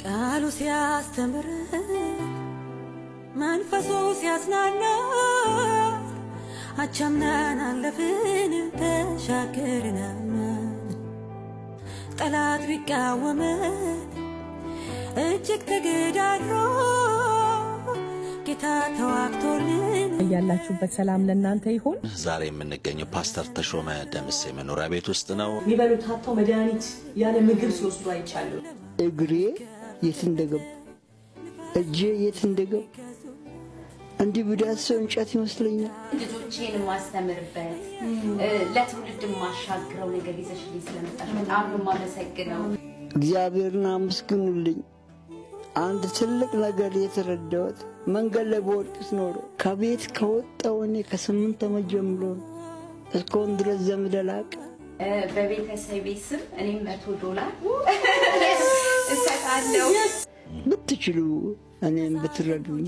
ቃሉ ሲያስተምር መንፈሱ ሲያጽናና አቻምናን አለፍን ተሻገርናል ጠላት ቢቃወመን እጅግ ተገዳድሮ ጌታ ተዋግቶልን ያላችሁበት ሰላም ለእናንተ ይሁን። ዛሬ የምንገኘው ፓስተር ተሾመ ደምሴ መኖሪያ ቤት ውስጥ ነው። የሚበሉት አጥተው መድኃኒት ያለ ምግብ ሲወስዱ አይቻለሁ። እግሬ የት እንደገባ እጄ የት እንደገባ እንዲህ ብዳሰው እንጨት ይመስለኛል። ልጆቼን ማስተምርበት ለትውልድ ማሻገረው ነገር ይዘሽልኝ ስለመጣሽ በጣም ማመሰግነው። እግዚአብሔርን አመስግኑልኝ። አንድ ትልቅ ነገር የተረዳሁት መንገድ ላይ በወድቅስ ኖሮ ከቤት ከወጣው እኔ ከ8 ዓመት ጀምሮ እስካሁን ድረስ ዘመድ አላውቅም። በቤተሰቤ ስም እኔም $100 እሰጣለሁ። ብትችሉ እኔም ብትረዱኝ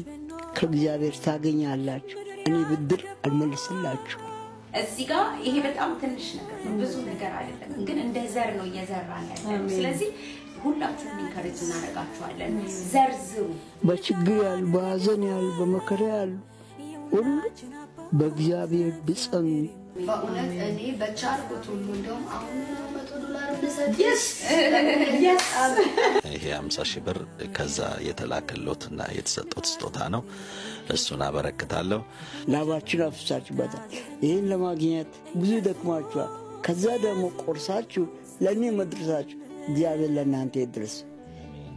ከእግዚአብሔር ታገኛላችሁ። እኔ ብድር አልመልስላችሁ። እዚህ ጋር ይሄ በጣም ትንሽ ነገር ነው፣ ብዙ ነገር አይደለም፣ ግን እንደ ዘር ነው እየዘራን ያለው። ስለዚህ ሁላችሁም ኢንካሬጅ እናደርጋችኋለን። ዘርዝሩ። በችግር ያሉ፣ በሐዘን ያሉ፣ በመከራ ያሉ ሁሉ በእግዚአብሔር ቢጸኑ በእውነት እኔ በቻልኩት ሁሉ እንደውም አሁን $100 ልሰጥ ይሄ 50,000 ብር ከዛ የተላከለውና የተሰጠው ስጦታ ነው። እሱን አበረክታለሁ። ላባችን አፍሳችሁበታል። ይሄን ለማግኘት ብዙ ደክማችኋል። ከዛ ደግሞ ቆርሳችሁ ለኔ መድረሳችሁ እግዚአብሔር ለእናንተ ይድረስ፣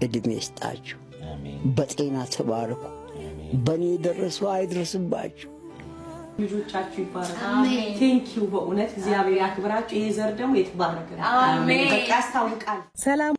እድሜ ይስጣችሁ፣ በጤና ተባረኩ። በኔ የደረሰው አይድረስባችሁ። ልጆቻችሁ ይባረኩ። አሜን። ቴንኪው በእውነት እግዚአብሔር ያክብራችሁ። ይሄ ዘር ደግሞ የተባረከ ነው። አሜን። በቃ ያስታውቃል። ሰላም